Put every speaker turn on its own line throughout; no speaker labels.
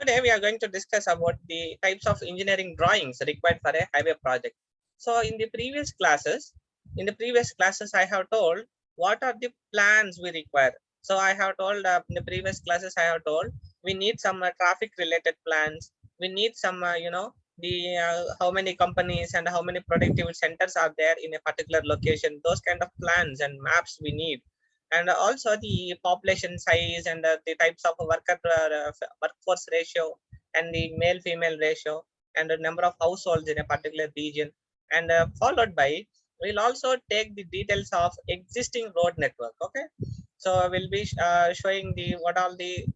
Today we are going to discuss about the types of engineering drawings required for a highway project. So in the previous classes I have told what are the plans we require. So I have told in the previous classes I have told we need some traffic related plans. We need some the how many companies and how many productive centers are there in a particular location. Those kind of plans and maps we need, and also the population size and the types of workforce ratio and the male female ratio and the number of households in a particular region, and followed by we'll also take the details of existing road network. Okay, so we'll be showing the what all the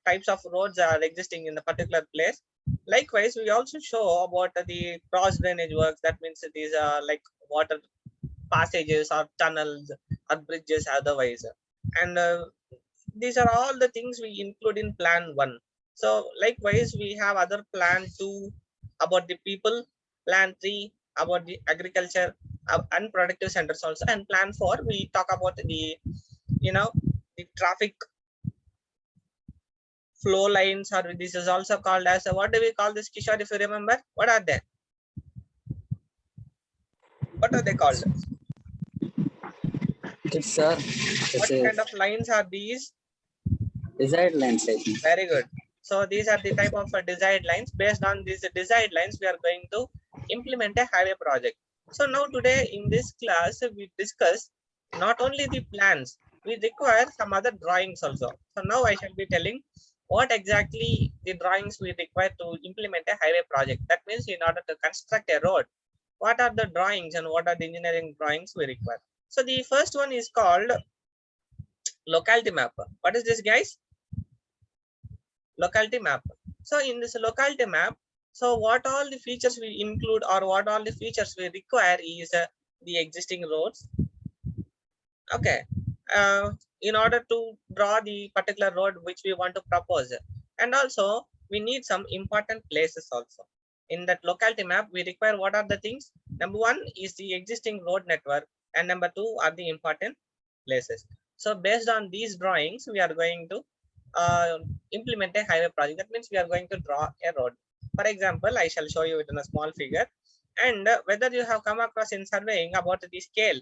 types of roads are existing in the particular place. Likewise, we also show about the cross drainage works. That means these are like water passages or tunnels or bridges otherwise, and these are all the things we include in plan 1. So likewise we have other plan 2 about the people, plan 3 about the agriculture, unproductive centers also, and plan 4 we talk about the you know the traffic flow lines, or this is also called as what do we call this, Kishore, if you remember? What are they? What are they called?
Yes, sir.
What
This is
kind of lines are these?
desired landscape.
Very good. So these are the type of desired lines. Based on these desired lines, we are going to implement a highway project. So now today in this class, we discuss not only the plans, we require some other drawings also. So now I shall be telling what exactly the drawings we require to implement a highway project. That means in order to construct a road, what are the drawings and what are the engineering drawings we require. So the first one is called locality map. What is this, guys? Locality map. So in this locality map, so what all the features we include or what all the features we require is the existing roads. Okay, in order to draw the particular road which we want to propose, and also we need some important places also. In that locality map we require what are the things. Number one is the existing road network, and number two are the important places. So based on these drawings we are going to uh, implement a highway project. That means we are going to draw a road. For example, I shall show you it in a small figure. And whether you have come across in surveying about the scale,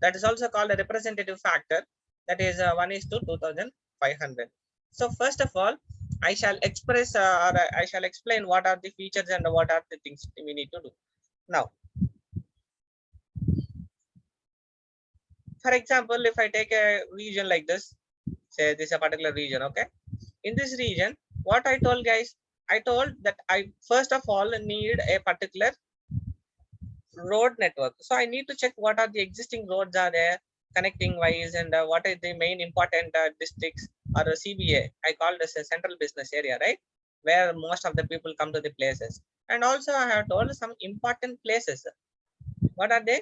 that is also called a representative factor, that is 1 is to 2500. So first of all I shall express or I shall explain what are the features and what are the things we need to do. Now for example, if I take a region like this, say this is a particular region. Okay, in this region what I told, guys, I told that I first of all need a particular road network. So I need to check what are the existing roads are there connecting wise, and what are the main important districts or CBA. I call this a central business area, right? Where most of the people come to the places. And also I have told some important places. What are they?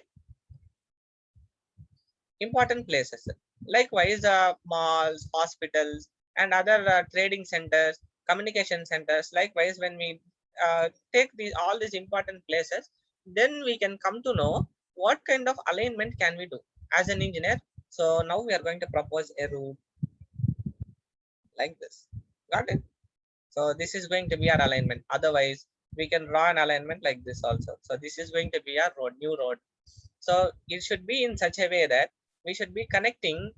Important places. Likewise, malls, hospitals, and other trading centers, communication centers. Likewise, when we take these all these important places, then we can come to know what kind of alignment can we do as an engineer. So now we are going to propose a route like this. Got it? So this is going to be our alignment. Otherwise, we can draw an alignment like this also. So this is going to be our road, new road. So it should be in such a way that we should be connecting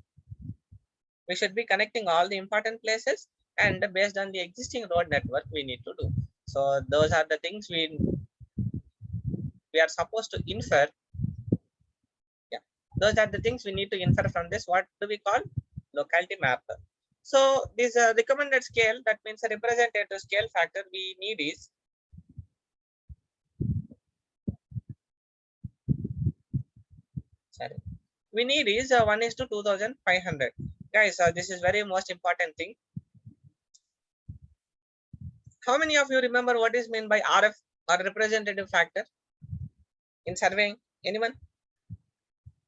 all the important places, and based on the existing road network we need to do. So those are the things we are supposed to infer. Yeah, those are the things we need to infer from this. What do we call? Locality map. So this recommended scale, that means a representative scale factor we need is, sorry, we need is 1 is to 2500. Guys, this is very most important thing. How many of you remember what is meant by RF, or representative factor, in surveying? Anyone?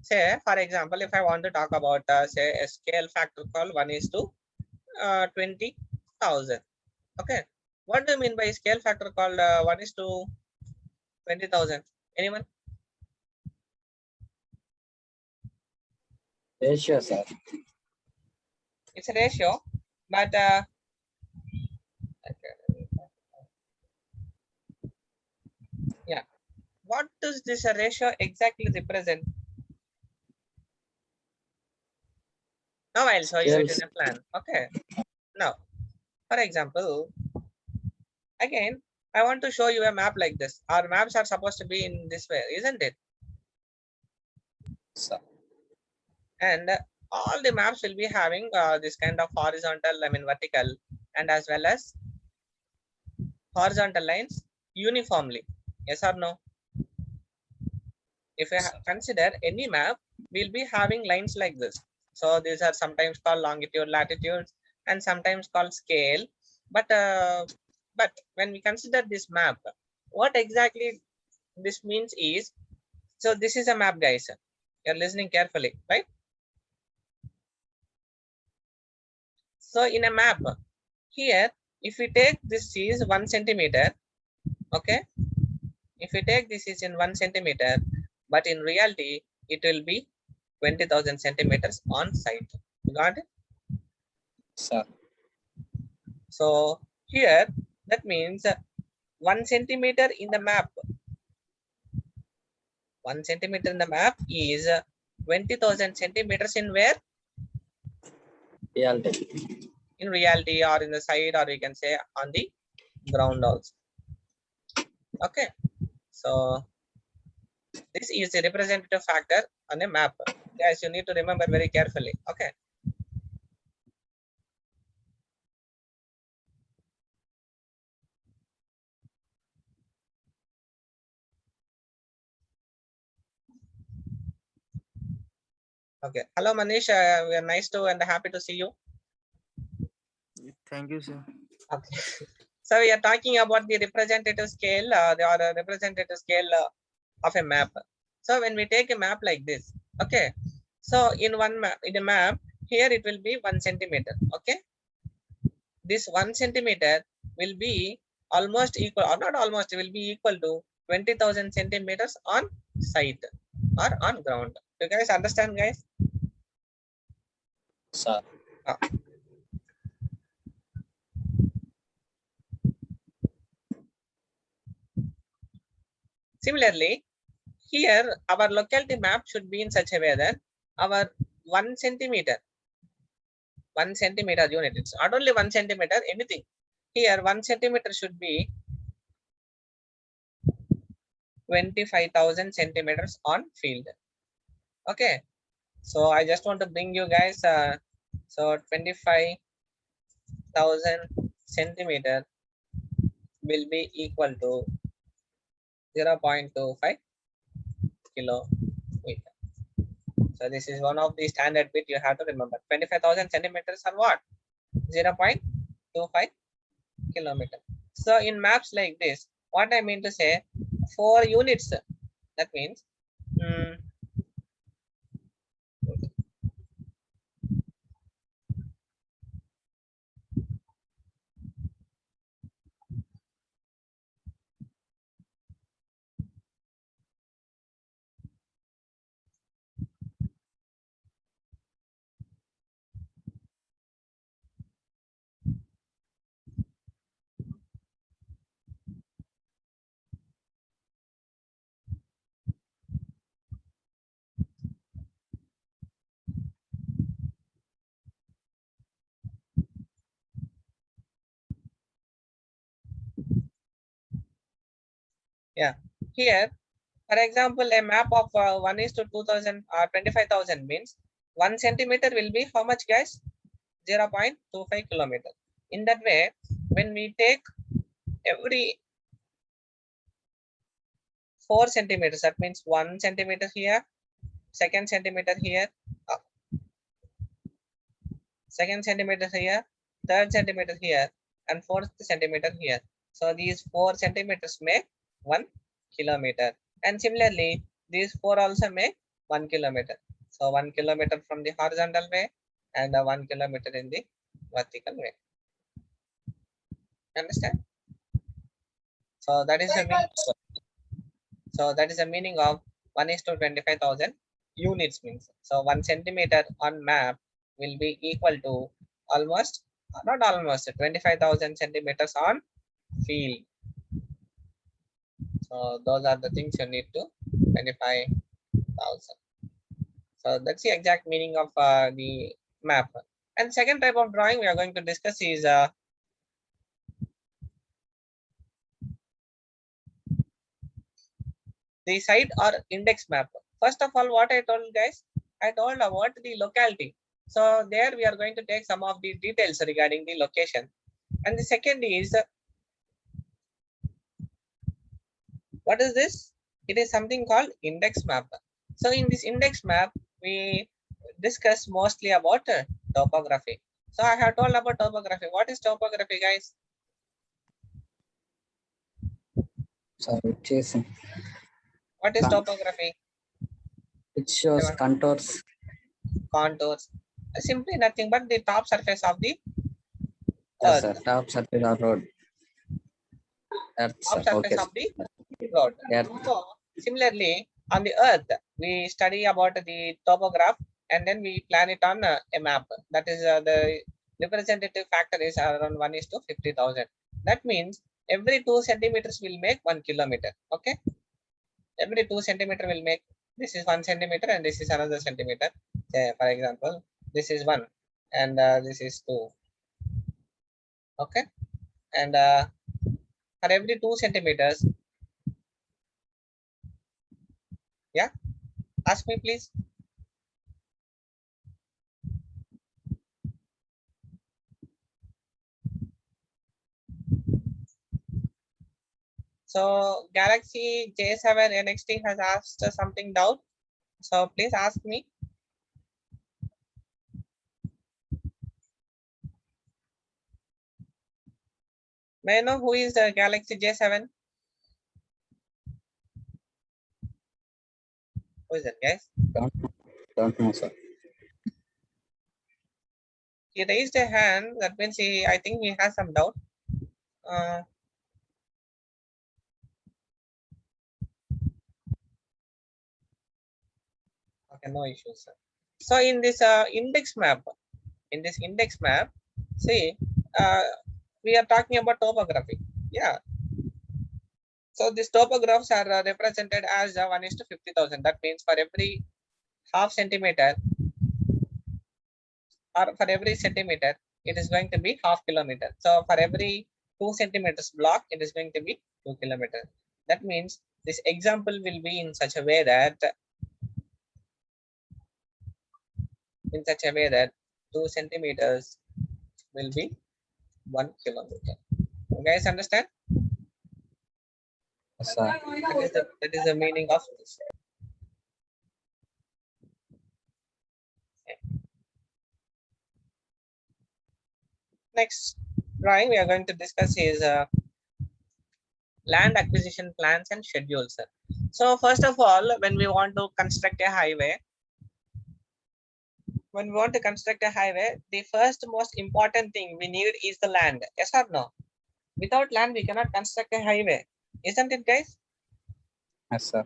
Say for example, if I want to talk about say a scale factor called 1 is to 20,000. Okay, what do you mean by scale factor called 1 is to 20,000? Anyone?
Ratio, sir.
It's a ratio, but what does this ratio exactly represent? Now I'll show you it in
Scales.
a plan. Okay. Now, for example, again, I want to show you a map like this. Our maps are supposed to be in this way, isn't it?
Sir.
And all the maps will be having this kind of horizontal, I mean vertical, and as well as horizontal lines uniformly. Yes or no? If you
Sir.
consider any map, we'll be having lines like this. So these are sometimes called longitude, latitude, and sometimes called scale. But when we consider this map, what exactly this means is, so this is a map, guys. You're listening carefully, right? So in a map, here, if we take this is 1 centimeter, okay? If we take this is in 1 centimeter, but in reality, it will be 20,000 centimeters on site. Got it?
Sir.
So here, that means 1 centimeter in the map. 1 centimeter in the map is 20,000 centimeters in where?
Reality.
In reality, or in the side, or you can say on the ground also. Okay. So this is the representative factor on a map. Guys, you need to remember very carefully. Okay. Okay. Hello, Manish. We are nice to and happy to see you.
Thank you, sir.
Okay. So we are talking about the representative scale, representative scale of a map. So when we take a map like this, okay. So in one map, in a map, here it will be 1 centimeter. Okay. This 1 centimeter will be almost equal, or not almost, will be equal to 20,000 centimeters on site or on ground. You guys understand, guys?
Sir.
Ah. Similarly, here our locality map should be in such a way that our 1 centimeter, 1 centimeter unit, it's not only 1 centimeter, anything. Here 1 centimeter should be 25,000 centimeters on field. Okay. So I just want to bring you guys, so 25,000 centimeter will be equal to 0.25 kilometer. So this is one of the standard bit you have to remember. 25,000 centimeters are what? 0.25 kilometer. So in maps like this, what I mean to say, 4 units, that means yeah, here, for example, a map of 1 is to 2,000 or 25,000 means 1 centimeter will be how much, guys? 0.25 kilometer. In that way, when we take every 4 centimeters, that means 1 centimeter here, second centimeter here, uh, second centimeter here, third centimeter here, and fourth centimeter here. So these 4 centimeters make 1 kilometer. And similarly, these 4 also make 1 kilometer. So 1 kilometer from the horizontal way and 1 kilometer in the vertical way. Understand? So that is the meaning. So that is the meaning of 1 is to 25,000 units means. So 1 centimeter on map will be equal to almost, not almost, 25,000 centimeters on field. So Those are the things you need to 25,000. So that's the exact meaning of the map. And second type of drawing we are going to discuss is the site or index map. First of all, what I told guys, I told about the locality. So there we are going to take some of the details regarding the location. And the second is what is this? It is something called index map. So in this index map, we discuss mostly about topography. So I have told about topography. What is topography, guys?
So which is
What is topography?
it shows contours.
Contours. Simply nothing but the top surface of the
Yes,
earth.
sir. Top surface of road. Earth,
Top
sir.
surface
Okay,
of
sir.
the road.
Earth.
So similarly, on the earth, we study about the topograph and then we plan it on a map. That is the representative factor is around 1 is to 50,000. That means every 2 centimeters will make 1 kilometer. Okay. Every 2 centimeter will make, this is 1 centimeter and this is another centimeter. Say, for example, this is 1 and this is 2. Okay. And for every 2 centimeters, yeah, ask me please. So Galaxy J7 NXT has asked something doubt. So please ask me. May I know who is the Galaxy J7? Who is it, guys?
Don't know, sir.
He raised a hand. That means he, I think he has some doubt. Uh, okay, no issues, sir. So in this index map, see, uh, we are talking about topography. Yeah. So these topographs are represented as 1 is to 50,000. That means for every half centimeter or for every centimeter, it is going to be half kilometer. So for every 2 centimeters block, it is going to be 2 kilometers. That means this example will be in such a way that 2 centimeters will be 1 kilometer. You guys understand?
Yes, sir.
That is the meaning of this. Next drawing we are going to discuss is land acquisition plans and schedules. So first of all, when we want to construct a highway, the first most important thing we need is the land. Yes or no? Without land, we cannot construct a highway. Isn't it, guys?
Yes, sir.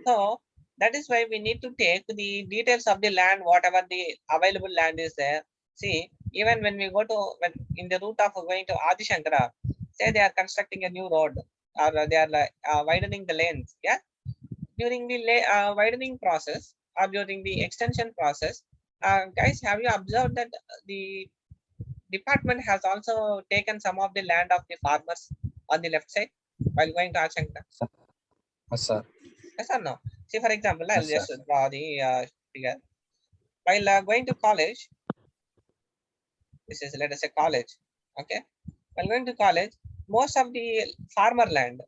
So that is why we need to take the details of the land, whatever the available land is there. See, even when we go to, when in the route of going to Adi Shankara, say they are constructing a new road or they are like, widening the lanes. Yeah. During the widening process or during the extension process, guys, have you observed that the department has also taken some of the land of the farmers on the left side while going to Ashankara?
Yes, sir.
Yes or no? See, for example, I'll
Yes, sir.
just draw the figure. While going to college, this is, let us say, college. Okay. While going to college, most of the farmer land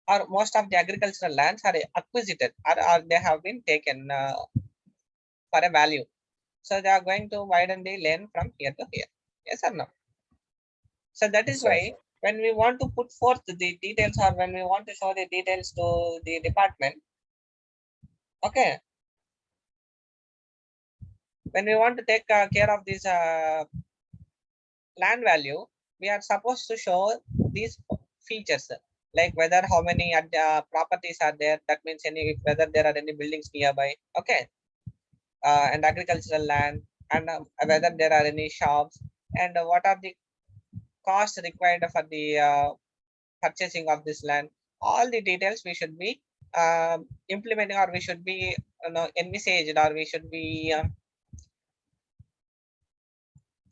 or most of the agricultural lands are acquisited or they have been taken for a value. So they are going to widen the lane from here to here. Yes or no? So that
Yes,
is
sir.
why when we want to put forth the details or when we want to show the details to the department, okay, when we want to take care of this land value, we are supposed to show these features like whether how many properties are there. That means any whether there are any buildings nearby. Okay, and agricultural land and whether there are any shops and what are the costs required for the purchasing of this land, all the details we should be implementing, or we should be envisaged, or we should be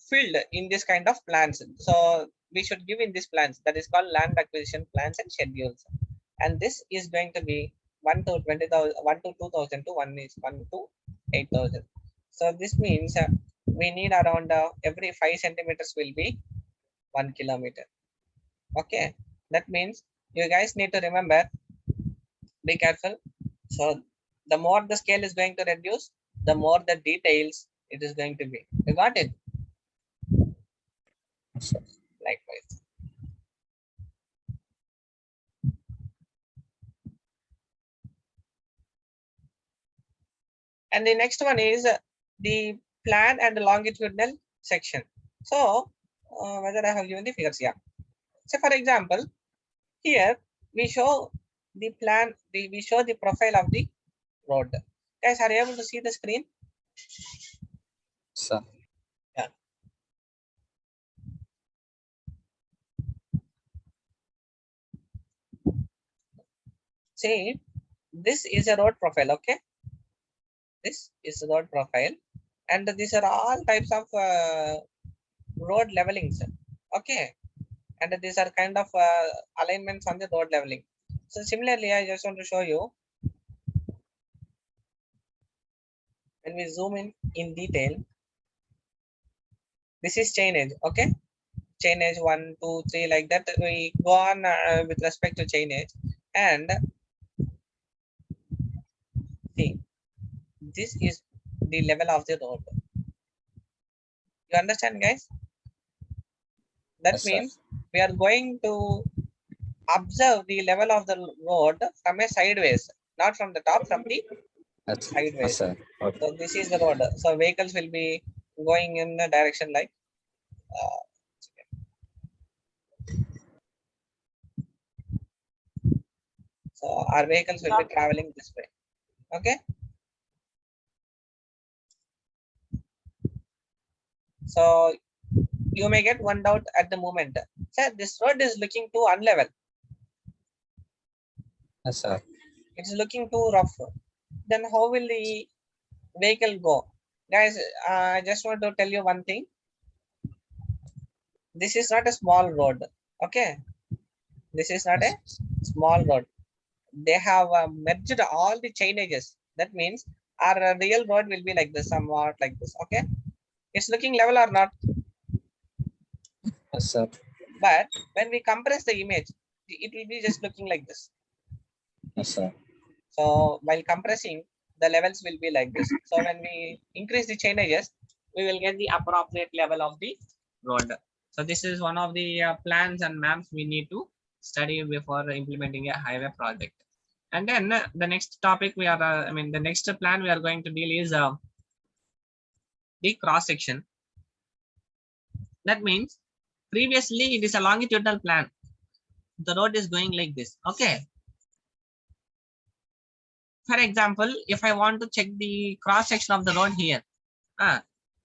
filled in this kind of plans. So we should give in these plans, that is called land acquisition plans and schedules. And this is going to be 1 to 20,000, 1 to 2,000 to 1 is 1 to 8,000. So this means we need around every 5 centimeters will be 1 kilometer. Okay, that means you guys need to remember, be careful. So the more the scale is going to reduce, the more the details it is going to be. You got it?
Yes, sir.
Likewise. And the next one is the plan and the longitudinal section. So whether I have given the figures, yeah. So for example, here we show the plan, we show the profile of the road. Guys, are you able to see the screen?
Sir.
Yeah. See, this is a road profile, okay? This is the road profile, and these are all types of road levelings, okay? And these are kind of alignments on the road leveling. So similarly, I just want to show you, when we zoom in detail, this is chainage, okay? Chainage 1, 2, 3, like that. We go on with respect to chainage, and see, this is the level of the road. You understand, guys? That
Yes, sir.
means we are going to observe the level of the road from a sideways, not from the top, from the
Yes, yes,
sideways.
sir. Okay.
So this is the road. So vehicles will be going in the direction like uh, so our vehicles will be traveling this way. Okay. So you may get one doubt at the moment. Sir, this road is looking too unlevel.
Yes, sir.
It's looking too rough. Then how will the vehicle go? Guys, I just want to tell you one thing. This is not a small road. Okay. This is not a
Yes,
small road. They have merged all the chainages. That means our real road will be like this, somewhat like this. Okay. It's looking level or not.
yes, sir.
But when we compress the image, it will be just looking like this.
Yes, sir.
So while compressing, the levels will be like this. So when we increase the chainages, we will get the appropriate level of the road. So this is one of the plans and maps we need to study before implementing a highway project. And then the next topic we are, the next plan we are going to deal is the cross section. That means previously it is a longitudinal plan. The road is going like this. Okay. For example, if I want to check the cross section of the road here,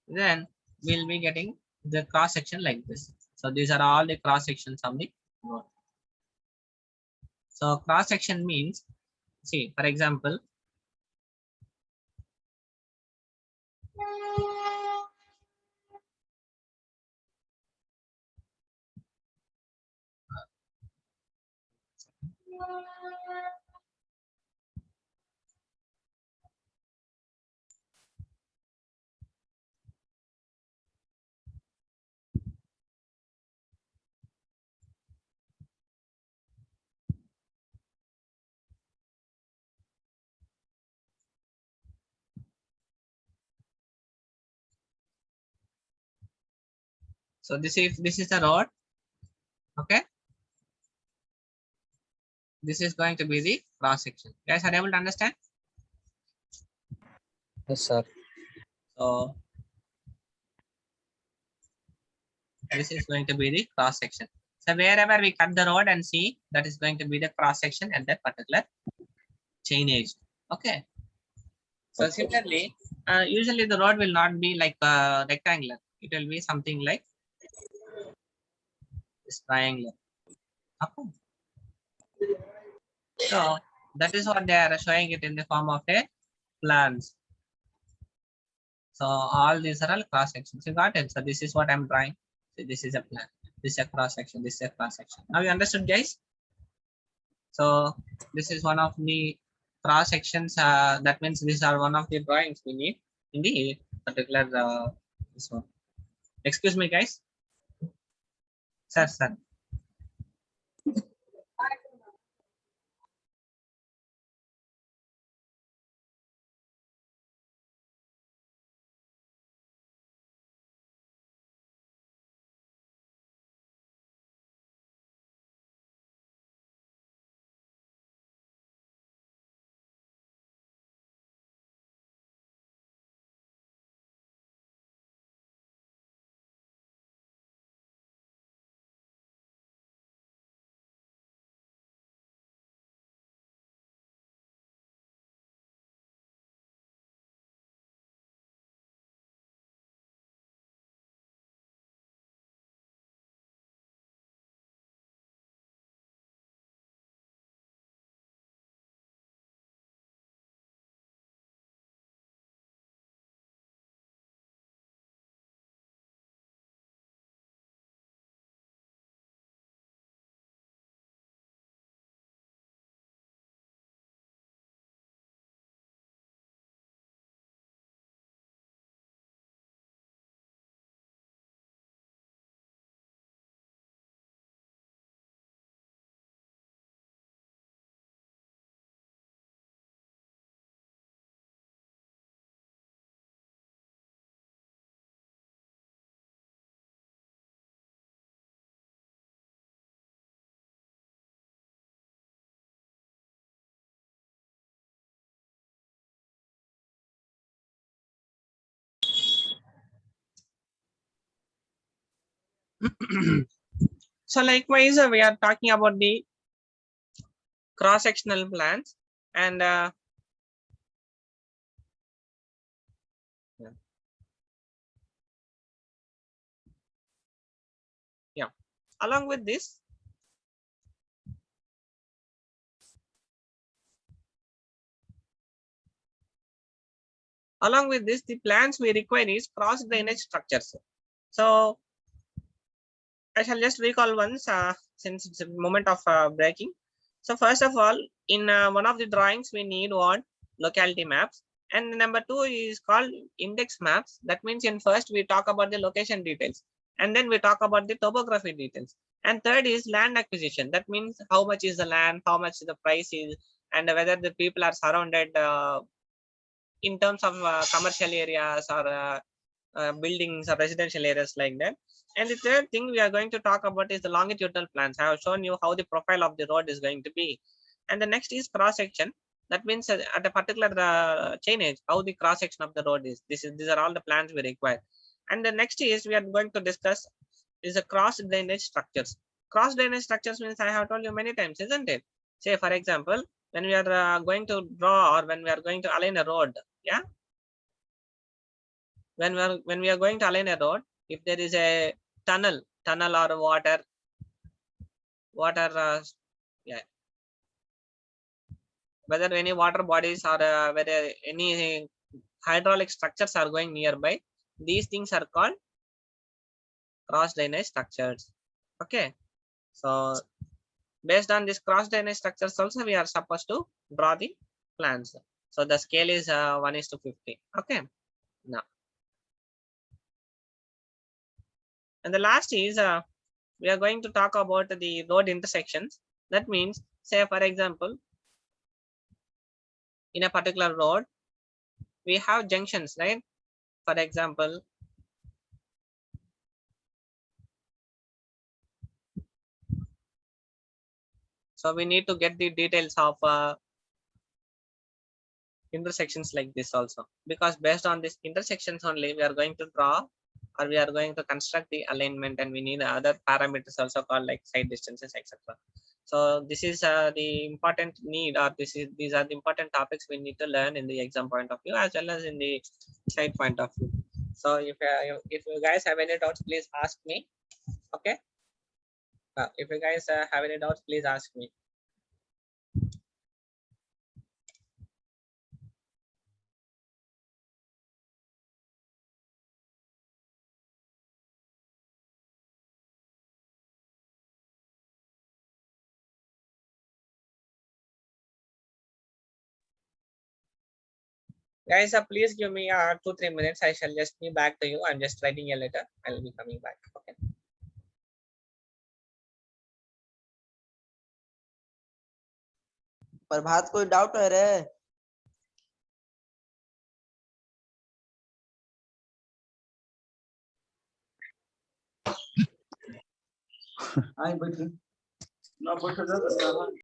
then we'll be getting the cross section like this. So these are all the cross sections of the road. So cross section means, see, for example, so this is the road. Okay. This is going to be the cross section. Guys are able to understand?
Yes, sir.
So this is going to be the cross section. So wherever we cut the road and see, that is going to be the cross section at that particular chainage. Okay. So
Okay.
similarly, usually the road will not be like rectangular. It will be something like this triangular. Okay. So that is what they are showing it in the form of a plans. So all these are all cross sections. You got it. So this is what I'm drawing. So this is a plan. This is a cross section. This is a cross section. Now you understood, guys? So this is one of the cross sections. That means these are one of the drawings we need in the particular this one. Excuse me, guys. Sir, sir. So likewise, we are talking about the cross-sectional plans, and yeah, yeah. Along with this, the plans we require is cross drainage structures. So I shall just recall once, since it's a moment of breaking. So first of all, in one of the drawings, we need what? Locality maps. And number two is called index maps. That means in first we talk about the location details, and then we talk about the topography details. And third is land acquisition. That means how much is the land, how much the price is, and whether the people are surrounded in terms of commercial areas or buildings or residential areas like that. And the third thing we are going to talk about is the longitudinal plans. I have shown you how the profile of the road is going to be. And the next is cross section. That means at a particular chain edge, how the cross section of the road is. These are all the plans we require. And the next is we are going to discuss is the cross drainage structures. Cross drainage structures means I have told you many times, isn't it? Say for example, when we are going to draw or when we are going to align a road, yeah, when we are going to align a road, if there is a tunnel or water yeah, whether any water bodies or whether any hydraulic structures are going nearby, these things are called cross drainage structures. Okay, so based on this cross drainage structures also we are supposed to draw the plans. So the scale is 1:50. Okay, now, and the last is we are going to talk about the road intersections. That means, say for example, in a particular road we have junctions, right? For example, so we need to get the details of intersections like this also, because based on these intersections only we are going to draw or we are going to construct the alignment, and we need other parameters also called like side distances, etc. So this is the important need, or these are the important topics we need to learn in the exam point of view as well as in the side point of view. So if you guys have any doubts, please ask me. Okay, if you guys have any doubts, please ask me. Guys, please give me 2-3 minutes. I shall just be back to you. I'm just writing a letter. I'll be coming back. Okay.
प्रभात कोई doubt है रे? आई बैठ ना बैठ जा